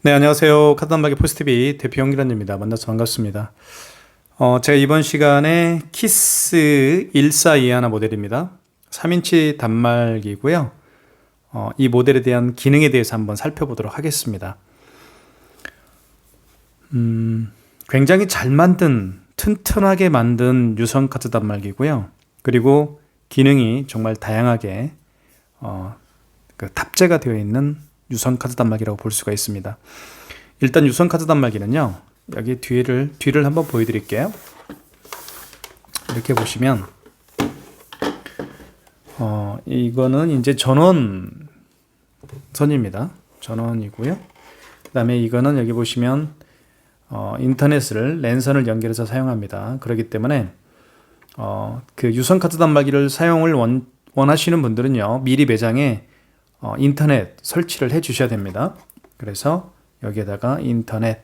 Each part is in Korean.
네, 안녕하세요. 카드단말기 포스티비 대표 영기란입니다. 만나서 반갑습니다. 제가 이번 시간에 키스 1421 모델입니다. 3인치 단말기고요. 이 모델에 대한 기능에 대해서 한번 살펴보도록 하겠습니다. 굉장히 잘 만든, 튼튼하게 만든 유선 카드 단말기고요. 그리고 기능이 정말 다양하게 탑재가 되어 있는 유선 카드 단말기라고 볼 수가 있습니다. 일단 유선 카드 단말기는요, 여기 뒤를 한번 보여드릴게요. 이렇게 보시면 이거는 이제 전원선입니다. 전원이고요. 그 다음에 이거는 여기 보시면 인터넷을 랜선을 연결해서 사용합니다. 그렇기 때문에 그 유선 카드 단말기를 사용을 원하시는 분들은요, 미리 매장에 인터넷 설치를 해 주셔야 됩니다. 그래서 여기에다가 인터넷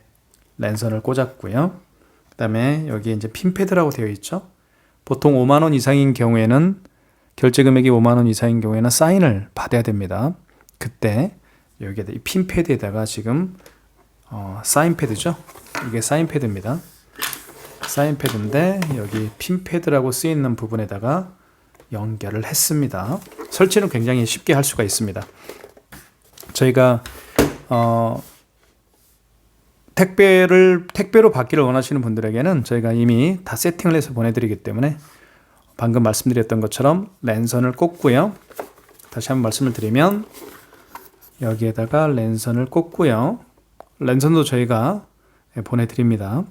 랜선을 꽂았고요. 그 다음에 여기 이제 핀패드라고 되어 있죠. 보통 5만원 이상인 경우에는, 결제 금액이 5만원 이상인 경우에는 사인을 받아야 됩니다. 그때 여기에다 이 핀패드에다가 지금 사인패드죠. 이게 사인패드입니다. 사인패드인데 여기 핀패드라고 쓰이는 부분에다가 연결을 했습니다. 설치는 굉장히 쉽게 할 수가 있습니다. 저희가 택배로 받기를 원하시는 분들에게는 저희가 이미 다 세팅을 해서 보내드리기 때문에 방금 말씀드렸던 것처럼 랜선을 꽂고요. 다시 한번 말씀을 드리면 여기에다가 랜선을 꽂고요. 랜선도 저희가 보내드립니다.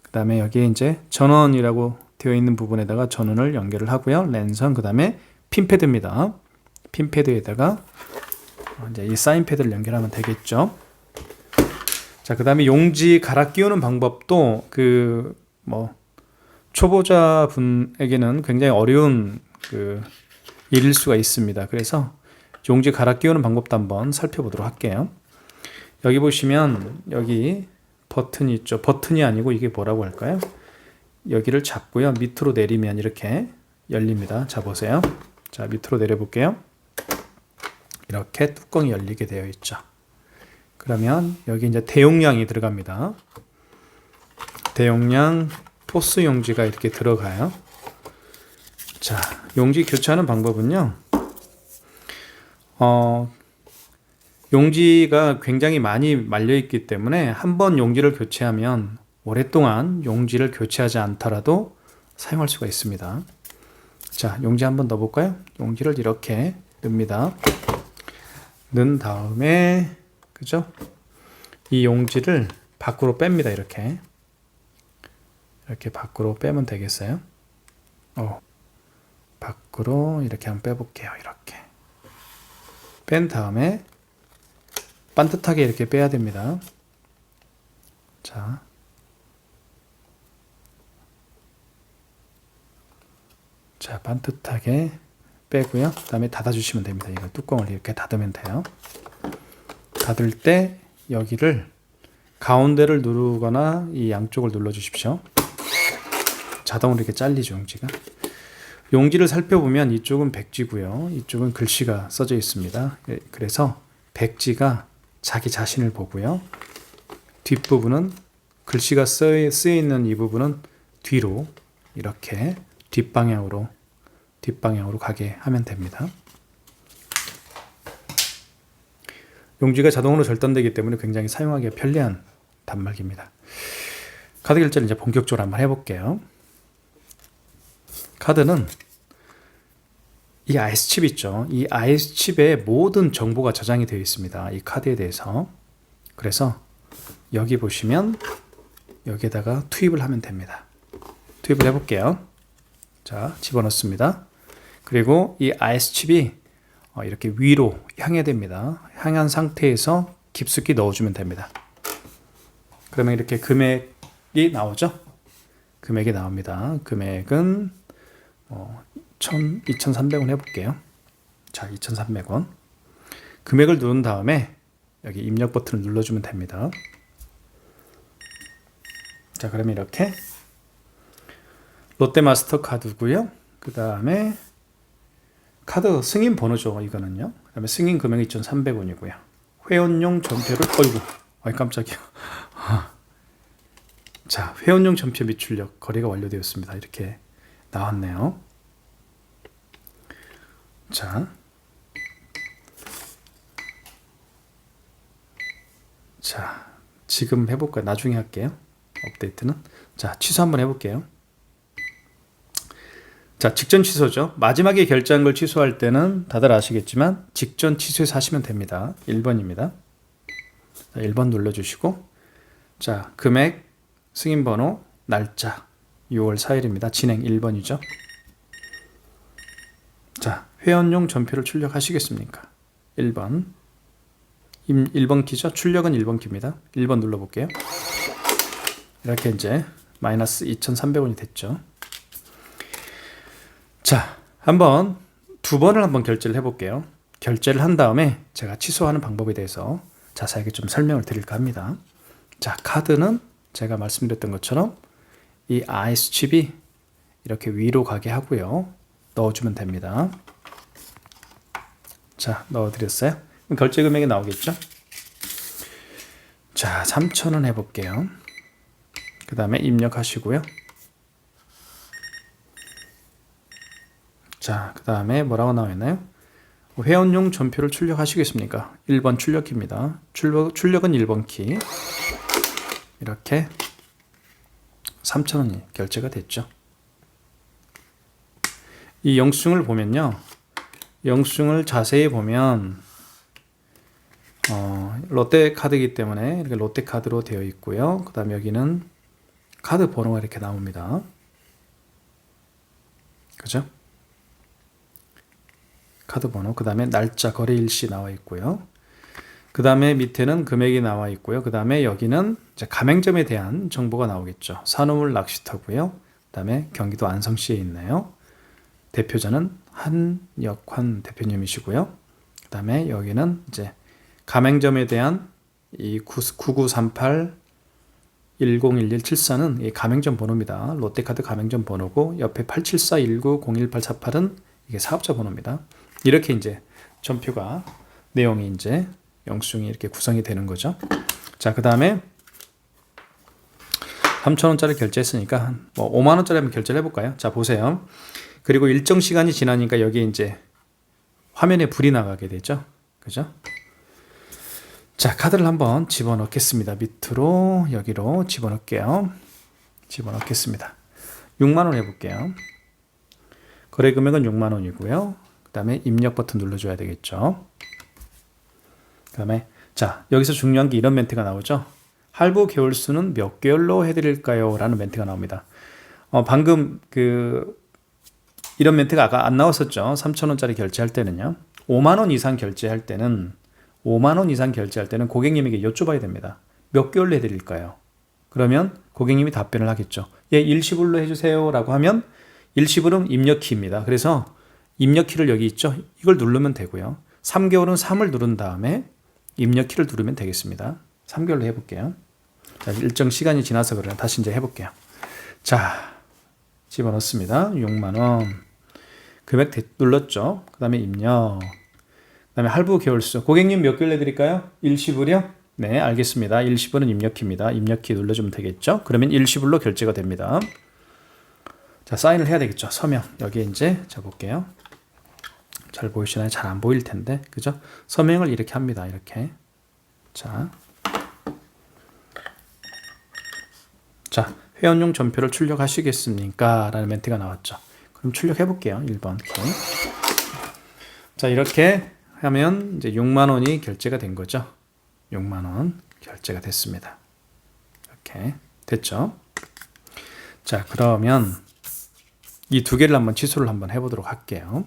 그 다음에 여기에 이제 전원이라고 되어 있는 부분에다가 전원을 연결을 하고요. 랜선, 그 다음에 핀패드입니다. 핀패드에다가 이제 이 사인패드를 연결하면 되겠죠. 자, 그 다음에 용지 갈아 끼우는 방법도 초보자 분에게는 굉장히 어려운 일일 수가 있습니다. 그래서 용지 갈아 끼우는 방법도 한번 살펴보도록 할게요. 여기 보시면 여기 버튼이 있죠. 버튼이 아니고 이게 뭐라고 할까요? 여기를 잡고요. 밑으로 내리면 이렇게 열립니다. 자, 보세요. 자, 밑으로 내려볼게요. 이렇게 뚜껑이 열리게 되어 있죠. 그러면 여기 이제 대용량이 들어갑니다. 대용량 포스 용지가 이렇게 들어가요. 자, 용지 교체하는 방법은요. 용지가 굉장히 많이 말려 있기 때문에 한번 용지를 교체하면 오랫동안 용지를 교체하지 않더라도 사용할 수가 있습니다. 자, 용지 한번 넣어볼까요? 용지를 이렇게 넣습니다. 넣은 다음에, 그죠? 이 용지를 밖으로 뺍니다. 이렇게 밖으로 빼면 되겠어요? 밖으로 이렇게 한번 빼볼게요. 이렇게 뺀 다음에 반듯하게 이렇게 빼야 됩니다. 자, 반듯하게 빼고요. 그 다음에 닫아주시면 됩니다. 이거 뚜껑을 이렇게 닫으면 돼요. 닫을 때 여기를 가운데를 누르거나 이 양쪽을 눌러주십시오. 자동으로 이렇게 잘리죠, 용지가. 용지를 살펴보면 이쪽은 백지고요. 이쪽은 글씨가 써져 있습니다. 그래서 백지가 자기 자신을 보고요. 뒷부분은 글씨가 쓰여 있는 이 부분은 뒤로 이렇게 뒷방향으로 가게 하면 됩니다. 용지가 자동으로 절단되기 때문에 굉장히 사용하기가 편리한 단말기입니다. 카드 결제를 이제 본격적으로 한번 해볼게요. 카드는 이 IS칩 있죠. 이 IS칩에 모든 정보가 저장이 되어 있습니다. 이 카드에 대해서. 그래서 여기 보시면 여기에다가 투입을 하면 됩니다. 투입을 해볼게요. 자, 집어넣습니다. 그리고 이 IS칩이 이렇게 위로 향해야 됩니다. 향한 상태에서 깊숙이 넣어주면 됩니다. 그러면 이렇게 금액이 나오죠? 금액이 나옵니다. 금액은 2,300원 해볼게요. 자, 2,300원. 금액을 누른 다음에 여기 입력 버튼을 눌러주면 됩니다. 자, 그러면 이렇게 롯데마스터 카드고요. 그 다음에 카드 승인 번호죠. 이거는요. 그 다음에 승인 금액 2,300원이고요. 회원용 전표를 아이 깜짝이야. 자, 회원용 전표 및 출력 거래가 완료되었습니다. 이렇게 나왔네요. 자, 지금 해볼까요? 나중에 할게요. 업데이트는. 자, 취소 한번 해볼게요. 자, 직전 취소죠. 마지막에 결제한 걸 취소할 때는 다들 아시겠지만 직전 취소해서 하시면 됩니다. 1번입니다. 자, 1번 눌러주시고, 자, 금액, 승인번호, 날짜 6월 4일입니다. 진행 1번이죠. 자, 회원용 전표를 출력하시겠습니까? 1번 1번 키죠. 출력은 1번 키입니다. 1번 눌러볼게요. 이렇게 이제 마이너스 2,300원이 됐죠. 자, 한번 두 번을 한번 결제를 해볼게요. 결제를 한 다음에 제가 취소하는 방법에 대해서 자세하게 좀 설명을 드릴까 합니다. 자, 카드는 제가 말씀드렸던 것처럼 이 IS 칩이 이렇게 위로 가게 하고요. 넣어주면 됩니다. 자, 넣어드렸어요. 그럼 결제 금액이 나오겠죠? 자, 3,000원 해볼게요. 그 다음에 입력하시고요. 자, 그 다음에 뭐라고 나와있나요? 회원용 전표를 출력하시겠습니까? 1번 출력키입니다. 출력은 1번 키. 이렇게 3,000원이 결제가 됐죠. 이 영수증을 보면요. 영수증을 자세히 보면 롯데카드이기 때문에 이렇게 롯데카드로 되어 있고요. 그 다음에 여기는 카드 번호가 이렇게 나옵니다. 그죠? 카드 번호, 그 다음에 날짜, 거래 일시 나와 있고요. 그 다음에 밑에는 금액이 나와 있고요. 그 다음에 여기는 이제 가맹점에 대한 정보가 나오겠죠. 산호물 낚시터고요. 그 다음에 경기도 안성시에 있네요. 대표자는 한역환 대표님이시고요. 그 다음에 여기는 이제 가맹점에 대한 이 9938 101174는 이 가맹점 번호입니다. 롯데카드 가맹점 번호고, 옆에 87419018848은 이게 사업자 번호입니다. 이렇게 이제 전표가 내용이 이제 영수증이 이렇게 구성이 되는 거죠. 자, 그 다음에 3,000원짜리 결제했으니까 뭐 5만원짜리 한번 결제를 해볼까요? 자, 보세요. 그리고 일정 시간이 지나니까 여기 이제 화면에 불이 나가게 되죠. 그죠? 자, 카드를 한번 집어넣겠습니다. 밑으로 여기로 집어넣을게요. 집어넣겠습니다. 6만원 해볼게요. 거래 금액은 6만원이고요. 그 다음에 입력 버튼 눌러줘야 되겠죠. 그 다음에 자, 여기서 중요한 게 이런 멘트가 나오죠. 할부 개월수는 몇 개월로 해드릴까요? 라는 멘트가 나옵니다. 방금 이런 멘트가 아까 안 나왔었죠. 3,000원짜리 결제할 때는요. 5만원 이상 결제할 때는 고객님에게 여쭤봐야 됩니다. 몇 개월로 해드릴까요? 그러면 고객님이 답변을 하겠죠. 예, 일시불로 해주세요 라고 하면, 일시불은 입력키입니다. 그래서 입력키를 여기 있죠. 이걸 누르면 되고요. 3개월은 3을 누른 다음에 입력키를 누르면 되겠습니다. 3개월로 해볼게요. 자, 일정 시간이 지나서 그래요. 다시 이제 해볼게요. 자, 집어넣습니다. 6만원. 금액 눌렀죠. 그 다음에 입력. 그 다음에 할부 개월수. 고객님 몇 개월 내드릴까요? 일시불이요? 네, 알겠습니다. 일시불은 입력키입니다. 입력키 눌러주면 되겠죠. 그러면 일시불로 결제가 됩니다. 자, 사인을 해야 되겠죠. 서명. 여기에 이제 적을게요. 잘 보이시나요? 잘 안 보일 텐데. 그죠? 서명을 이렇게 합니다. 이렇게. 자, 회원용 전표를 출력하시겠습니까? 라는 멘트가 나왔죠. 그럼 출력해 볼게요. 1번. 이렇게. 자, 이렇게 하면 이제 6만원이 결제가 된 거죠. 6만원 결제가 됐습니다. 이렇게 됐죠. 자, 그러면 이 두 개를 한번 취소를 한번 해보도록 할게요.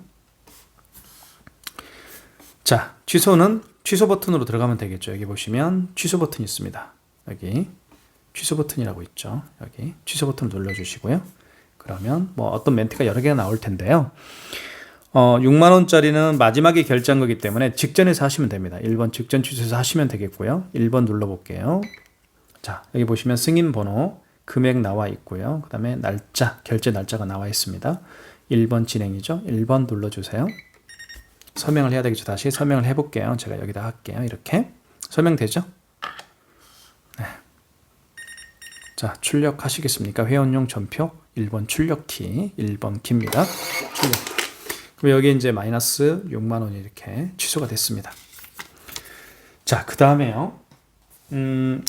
자, 취소는 취소 버튼으로 들어가면 되겠죠. 여기 보시면 취소 버튼이 있습니다. 여기 취소 버튼이라고 있죠. 여기 취소 버튼 눌러주시고요. 그러면 뭐 어떤 멘트가 여러 개가 나올 텐데요. 6만원짜리는 마지막에 결제한 거기 때문에 직전에서 하시면 됩니다. 1번 직전 취소해서 하시면 되겠고요. 1번 눌러볼게요. 자, 여기 보시면 승인 번호, 금액 나와 있고요. 그 다음에 날짜, 결제 날짜가 나와 있습니다. 1번 진행이죠. 1번 눌러주세요. 서명을 해야 되겠죠. 다시 서명을 해볼게요. 제가 여기다 할게요. 이렇게 서명되죠? 자, 출력하시겠습니까? 회원용 전표 1번 출력키, 1번 키입니다. 출력. 그럼 여기 이제 마이너스 6만 원이 이렇게 취소가 됐습니다. 자, 그 다음에요.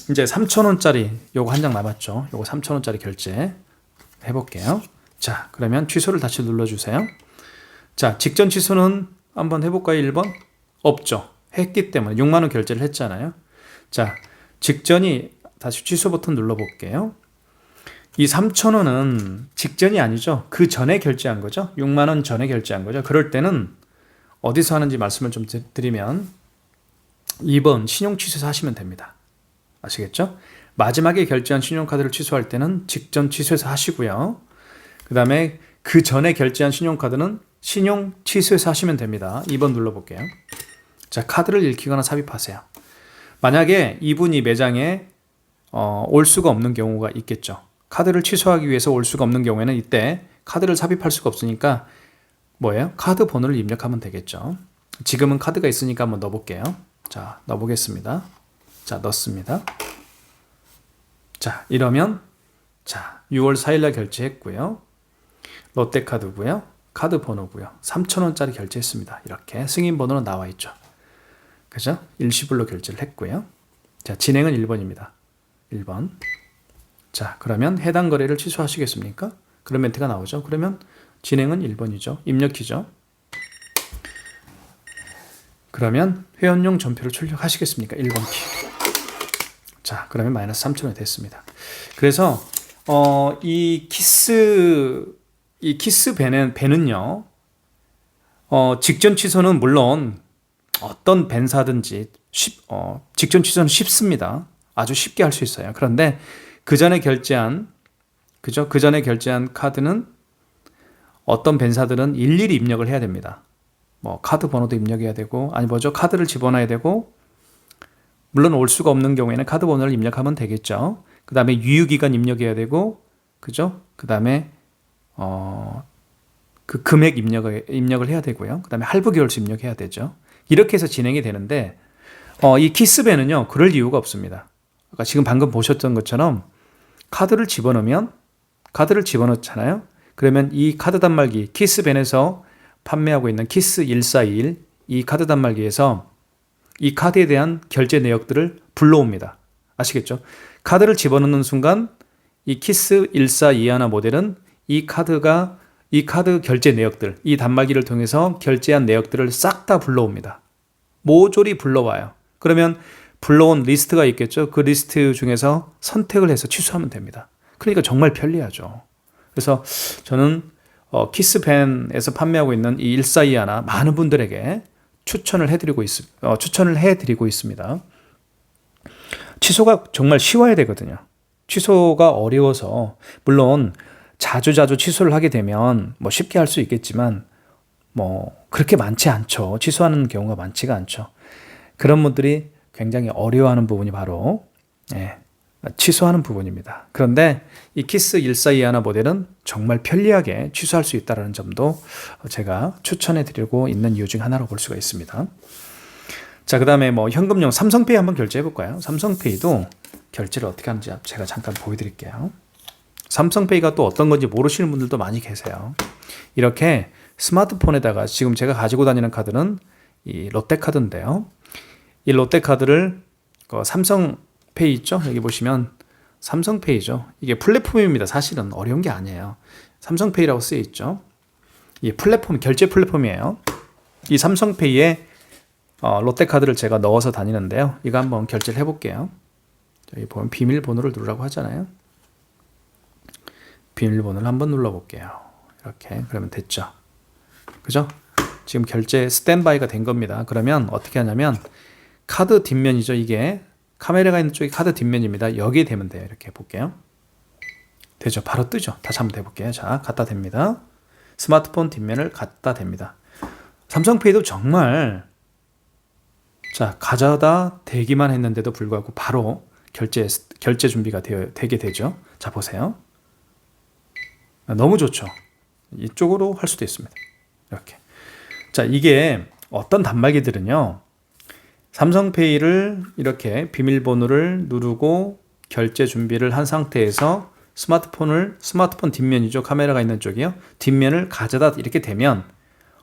이제 3,000원짜리 요거 한 장 남았죠. 요거 3,000원짜리 결제 해볼게요. 자, 그러면 취소를 다시 눌러주세요. 자, 직전 취소는 한번 해볼까요? 1번? 없죠. 했기 때문에 6만 원 결제를 했잖아요. 자, 직전이 다시 취소 버튼 눌러볼게요. 이 3,000원은 직전이 아니죠. 그 전에 결제한 거죠. 6만 원 전에 결제한 거죠. 그럴 때는 어디서 하는지 말씀을 좀 드리면 2번 신용 취소해서 하시면 됩니다. 아시겠죠? 마지막에 결제한 신용카드를 취소할 때는 직전 취소해서 하시고요. 그 다음에 그 전에 결제한 신용카드는 신용 취소해서 하시면 됩니다. 2번 눌러볼게요. 자, 카드를 잃히거나 삽입하세요. 만약에 이분이 매장에 올 수가 없는 경우가 있겠죠. 카드를 취소하기 위해서 올 수가 없는 경우에는 이때 카드를 삽입할 수가 없으니까 뭐예요? 카드 번호를 입력하면 되겠죠. 지금은 카드가 있으니까 한번 넣어볼게요. 자, 넣어보겠습니다. 자, 넣습니다. 자, 이러면 자, 6월 4일날 결제했고요. 롯데카드고요. 카드 번호고요. 3,000원짜리 결제했습니다. 이렇게 승인 번호는 나와 있죠. 그죠? 일시불로 결제를 했고요. 자, 진행은 1번입니다. 1번. 자, 그러면 해당 거래를 취소하시겠습니까? 그런 멘트가 나오죠. 그러면 진행은 1번이죠. 입력키죠. 그러면 회원용 전표를 출력하시겠습니까? 1번 키. 자, 그러면 마이너스 3,000원이 됐습니다. 그래서 이 키스 밴은요. 직전 취소는 물론 어떤 밴사든지 직전 취소는 쉽습니다. 아주 쉽게 할 수 있어요. 그런데 그 전에 결제한 카드는 어떤 밴사들은 일일이 입력을 해야 됩니다. 뭐 카드 번호도 입력해야 되고 카드를 집어넣어야 되고 물론 올 수가 없는 경우에는 카드 번호를 입력하면 되겠죠. 그 다음에 유효기간 입력해야 되고 그죠? 그 다음에 그 금액 입력을 해야 되고요. 그 다음에 할부 계열수 입력해야 되죠. 이렇게 해서 진행이 되는데 이 키스밴은요 그럴 이유가 없습니다. 아까 지금 방금 보셨던 것처럼 카드를 집어넣잖아요. 그러면 이 카드 단말기 키스밴에서 판매하고 있는 키스 1421 이 카드 단말기에서 이 카드에 대한 결제 내역들을 불러옵니다. 아시겠죠? 카드를 집어넣는 순간 이 키스 1421 모델은 이 카드 결제 내역들, 이 단말기를 통해서 결제한 내역들을 싹 다 불러옵니다. 모조리 불러와요. 그러면 불러온 리스트가 있겠죠. 그 리스트 중에서 선택을 해서 취소하면 됩니다. 그러니까 정말 편리하죠. 그래서 저는 키스밴에서 판매하고 있는 이 1421 많은 분들에게 추천을 해드리고 있습니다. 취소가 정말 쉬워야 되거든요. 취소가 어려워서 물론 자주 취소를 하게 되면 뭐 쉽게 할 수 있겠지만 뭐 그렇게 많지 않죠. 취소하는 경우가 많지가 않죠. 그런 분들이 굉장히 어려워하는 부분이 바로 취소하는 부분입니다. 그런데 이 키스 1421 모델은 정말 편리하게 취소할 수 있다는 점도 제가 추천해 드리고 있는 이유 중 하나로 볼 수가 있습니다. 자, 그 다음에 뭐 현금용 삼성페이 한번 결제해 볼까요? 삼성페이도 결제를 어떻게 하는지 제가 잠깐 보여드릴게요. 삼성페이가 또 어떤 건지 모르시는 분들도 많이 계세요. 이렇게 스마트폰에다가 지금 제가 가지고 다니는 카드는 이 롯데카드인데요. 이 롯데카드를 삼성페이 있죠? 여기 보시면 삼성페이죠. 이게 플랫폼입니다. 사실은 어려운 게 아니에요. 삼성페이라고 쓰여 있죠. 이 플랫폼, 결제 플랫폼이에요. 이 삼성페이에 롯데카드를 제가 넣어서 다니는데요. 이거 한번 결제를 해볼게요. 여기 보면 비밀번호를 누르라고 하잖아요. 비밀번호를 한번 눌러볼게요. 이렇게 그러면 됐죠. 그죠? 지금 결제 스탠바이가 된 겁니다. 그러면 어떻게 하냐면 카드 뒷면이죠. 이게 카메라가 있는 쪽이 카드 뒷면입니다. 여기에 대면 돼요. 이렇게 볼게요. 되죠. 바로 뜨죠. 다시 한번 해볼게요. 자, 갖다 댑니다. 스마트폰 뒷면을 갖다 댑니다. 삼성페이도 정말 가져다 대기만 했는데도 불구하고 바로 결제 준비가 되게 되죠. 자, 보세요. 너무 좋죠. 이쪽으로 할 수도 있습니다. 이렇게. 자, 이게 어떤 단말기들은요. 삼성페이를 이렇게 비밀번호를 누르고 결제 준비를 한 상태에서 스마트폰 뒷면이죠. 카메라가 있는 쪽이요. 뒷면을 가져다 이렇게 대면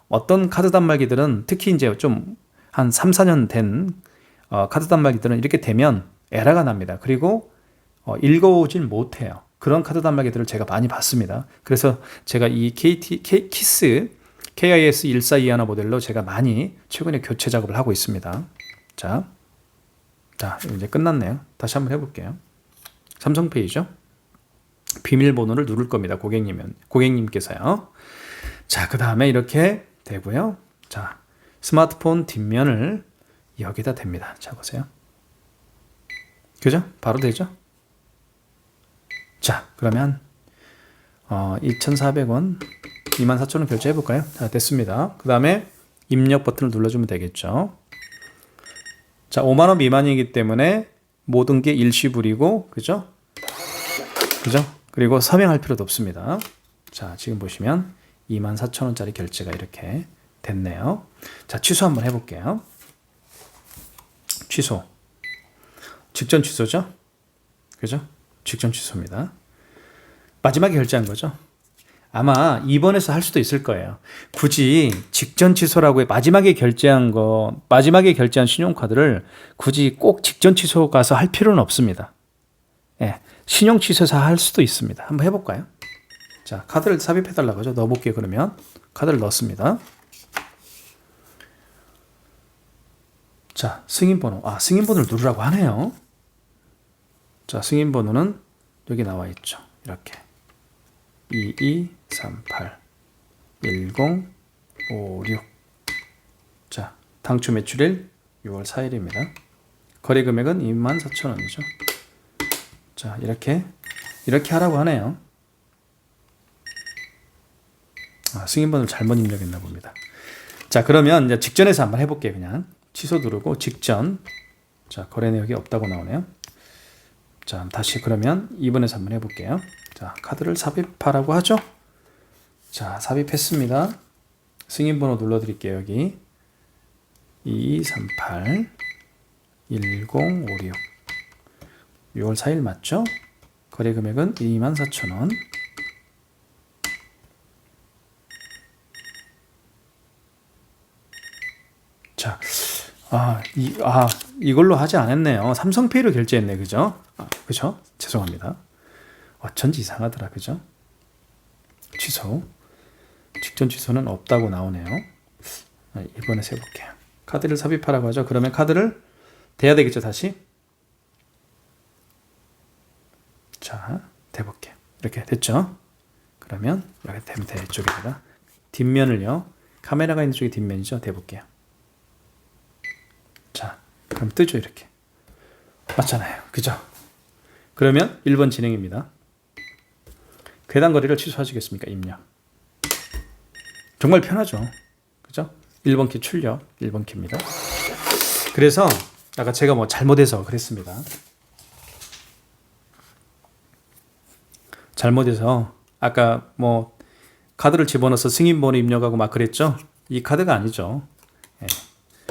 어떤 카드 단말기들은 특히 이제 좀 한 3, 4년 된 카드 단말기들은 이렇게 되면 에러가 납니다. 그리고 읽어오질 못해요. 그런 카드 단말기들을 제가 많이 봤습니다. 그래서 제가 이 KIS 1421 모델로 제가 많이 최근에 교체 작업을 하고 있습니다. 자, 이제 끝났네요. 다시 한번 해볼게요. 삼성페이죠. 비밀번호를 누를 겁니다. 고객님께서요. 자, 그 다음에 이렇게 되고요. 자, 스마트폰 뒷면을 여기다 댑니다. 자, 보세요. 그죠? 바로 되죠? 자, 그러면 2,400원, 24,000원 결제해 볼까요? 자, 됐습니다. 그 다음에 입력 버튼을 눌러주면 되겠죠. 자, 5만 원 미만이기 때문에 모든 게 일시불이고, 그죠? 그리고 서명할 필요도 없습니다. 자, 지금 보시면 24,000원짜리 결제가 이렇게 됐네요. 자, 취소 한번 해볼게요. 취소. 직전 취소죠? 그죠? 직전 취소입니다. 마지막에 결제한 거죠? 아마 2번에서 할 수도 있을 거예요. 굳이 직전 취소라고 마지막에 결제한 신용카드를 굳이 꼭 직전 취소 가서 할 필요는 없습니다. 예, 신용 취소사 할 수도 있습니다. 한번 해볼까요? 자, 카드를 삽입해달라고 하죠. 넣어볼게요. 그러면 카드를 넣었습니다. 자, 승인번호. 승인번호를 누르라고 하네요. 자, 승인번호는 여기 나와 있죠. 이렇게 2238 1056. 자, 당초 매출일 6월 4일입니다. 거래 금액은 24,000원이죠. 자, 이렇게 하라고 하네요. 승인번호를 잘못 입력했나 봅니다. 자, 그러면 이제 직전에서 한번 해볼게요. 그냥 취소 누르고 직전. 자, 거래 내역이 없다고 나오네요. 자, 다시 그러면 2번에서 한번 해볼게요. 자, 카드를 삽입하라고 하죠. 자, 삽입했습니다. 승인번호 눌러드릴게요. 여기 2238 1056 6월 4일 맞죠? 거래 금액은 24,000원. 자, 이걸로 하지 않았네요. 삼성페이로 결제했네, 그죠? 그죠? 죄송합니다. 어쩐지 이상하더라, 그죠? 취소. 직전 취소는 없다고 나오네요. 이번에서 해볼게요. 카드를 삽입하라고 하죠. 그러면 카드를 대야 되겠죠, 다시? 자, 대볼게요. 이렇게 됐죠? 그러면 이렇게 되면 돼, 이쪽에다가. 뒷면을요. 카메라가 있는 쪽이 뒷면이죠. 대볼게요. 자, 그럼 뜨죠, 이렇게. 맞잖아요. 그죠? 그러면 1번 진행입니다. 괴당 거래를 취소하시겠습니까? 입력. 정말 편하죠. 그죠? 1번 키 출력, 1번 키입니다. 그래서 아까 제가 뭐 잘못해서 그랬습니다. 잘못해서 아까 뭐 카드를 집어넣어서 승인번호 입력하고 막 그랬죠? 이 카드가 아니죠. 예.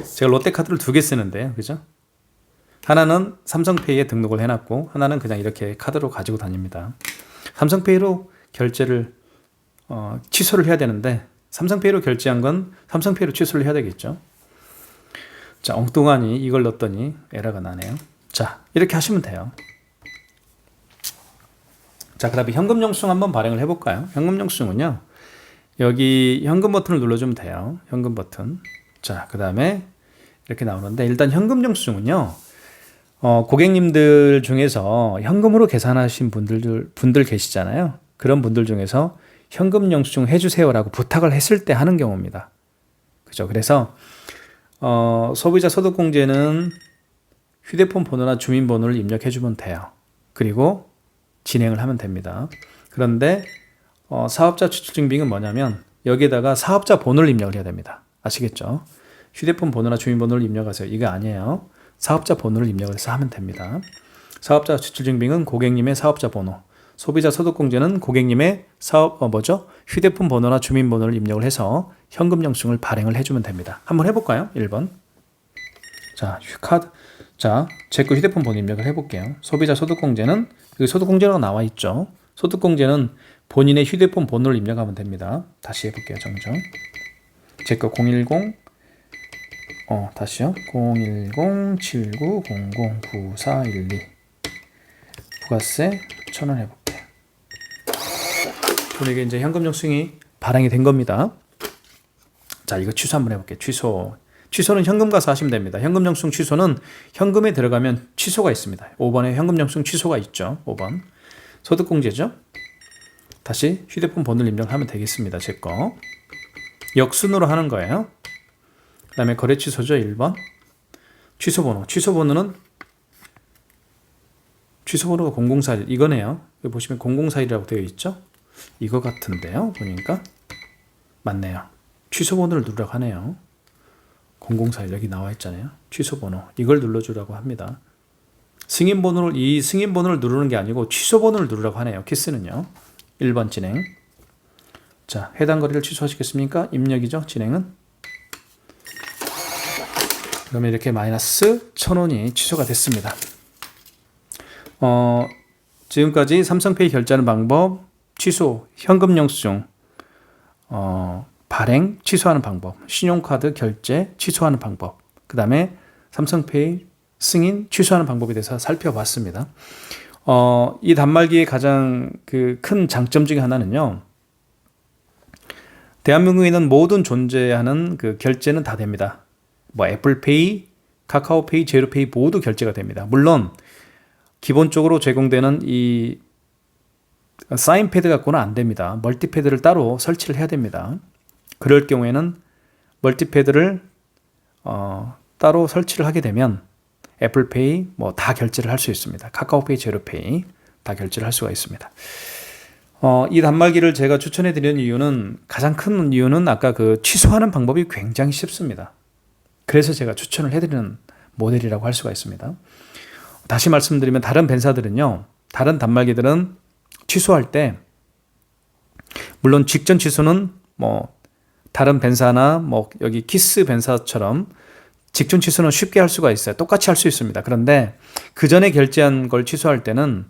제가 롯데카드를 2개 쓰는데요. 그죠? 하나는 삼성페이에 등록을 해놨고 하나는 그냥 이렇게 카드로 가지고 다닙니다. 삼성페이로 결제를 취소를 해야 되는데 삼성페이로 결제한 건 삼성페이로 취소를 해야 되겠죠. 자, 엉뚱하니 이걸 넣었더니 에러가 나네요. 자, 이렇게 하시면 돼요. 자, 그 다음에 현금 영수증 한번 발행을 해볼까요? 현금 영수증은요, 여기 현금 버튼을 눌러주면 돼요. 현금 버튼. 자, 그 다음에 이렇게 나오는데 일단 현금 영수증은요, 고객님들 중에서 현금으로 계산하신 분들 계시잖아요. 그런 분들 중에서 현금 영수증 해주세요라고 부탁을 했을 때 하는 경우입니다. 그죠? 그래서 소비자 소득공제는 휴대폰 번호나 주민번호를 입력해주면 돼요. 그리고 진행을 하면 됩니다. 그런데 사업자 추출증빙은 뭐냐면 여기에다가 사업자 번호를 입력을 해야 됩니다. 아시겠죠? 휴대폰 번호나 주민번호를 입력하세요. 이거 아니에요. 사업자 번호를 입력을 해서 하면 됩니다. 사업자 추출증빙은 고객님의 사업자 번호, 소비자 소득공제는 고객님의 휴대폰 번호나 주민번호를 입력을 해서 현금 영수증을 발행을 해주면 됩니다. 한번 해볼까요? 1번. 자, 카드. 자, 제 거 휴대폰 번호 입력을 해볼게요. 소비자 소득공제는 여기 소득공제라고 나와 있죠. 소득공제는 본인의 휴대폰 번호를 입력하면 됩니다. 다시 해볼게요. 정정. 제 거 010 다시요. 010-7900-9412 부가세 1,000원 해볼게요. 그럼 이게 이제 현금 영수증이 발행이 된 겁니다. 자, 이거 취소 한번 해볼게요. 취소. 취소는 현금 가서 하시면 됩니다. 현금 영수증 취소는 현금에 들어가면 취소가 있습니다. 5번에 현금 영수증 취소가 있죠. 5번. 소득공제죠. 다시 휴대폰 번호를 입력하면 되겠습니다. 제 거. 역순으로 하는 거예요. 그 다음에 거래 취소죠. 1번. 취소번호. 취소번호가 0041. 이거네요. 여기 보시면 0041이라고 되어 있죠. 이거 같은데요. 보니까. 맞네요. 취소번호를 누르라고 하네요. 0041 여기 나와 있잖아요. 취소번호. 이걸 눌러주라고 합니다. 이 승인번호를 누르는 게 아니고 취소번호를 누르라고 하네요. 키스는요. 1번 진행. 자, 해당 거래를 취소하시겠습니까? 입력이죠. 진행은. 그러면 이렇게 마이너스 1,000원이 취소가 됐습니다. 지금까지 삼성페이 결제하는 방법, 취소, 현금 영수증, 발행, 취소하는 방법, 신용카드 결제, 취소하는 방법, 그 다음에 삼성페이 승인, 취소하는 방법에 대해서 살펴봤습니다. 이 단말기의 가장 큰 장점 중에 하나는요. 대한민국에 있는 모든 존재하는 그 결제는 다 됩니다. 뭐 애플페이, 카카오페이, 제로페이 모두 결제가 됩니다. 물론 기본적으로 제공되는 이 사인패드 갖고는 안 됩니다. 멀티패드를 따로 설치를 해야 됩니다. 그럴 경우에는 멀티패드를 따로 설치를 하게 되면 애플페이 뭐 다 결제를 할 수 있습니다. 카카오페이, 제로페이 다 결제를 할 수가 있습니다. 이 단말기를 제가 추천해 드리는 이유는, 가장 큰 이유는 아까 그 취소하는 방법이 굉장히 쉽습니다. 그래서 제가 추천을 해드리는 모델이라고 할 수가 있습니다. 다시 말씀드리면 다른 벤사들은요, 다른 단말기들은 취소할 때, 물론 직전 취소는 뭐 다른 벤사나 뭐 여기 키스 벤사처럼 직전 취소는 쉽게 할 수가 있어요. 똑같이 할 수 있습니다. 그런데 그 전에 결제한 걸 취소할 때는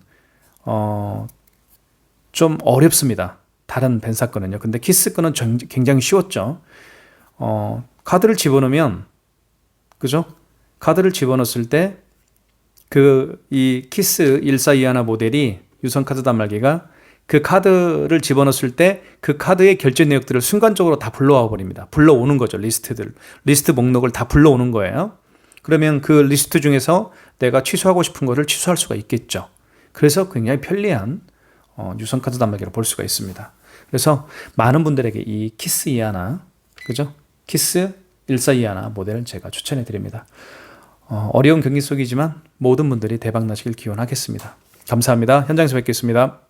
좀 어렵습니다. 다른 벤사 거는요. 근데 키스 거는 굉장히 쉬웠죠. 카드를 집어넣으면, 그죠? 카드를 집어넣었을 때 이 키스 1421 모델이, 유선카드 단말기가 그 카드를 집어넣었을 때 그 카드의 결제 내역들을 순간적으로 다 불러와 버립니다. 불러오는 거죠. 리스트 목록을 다 불러오는 거예요. 그러면 그 리스트 중에서 내가 취소하고 싶은 거를 취소할 수가 있겠죠. 그래서 굉장히 편리한 유선카드 단말기로 볼 수가 있습니다. 그래서 많은 분들에게 이 키스 21, 그죠? 키스 1421 모델을 제가 추천해 드립니다. 어려운 경기 속이지만 모든 분들이 대박 나시길 기원하겠습니다. 감사합니다. 현장에서 뵙겠습니다.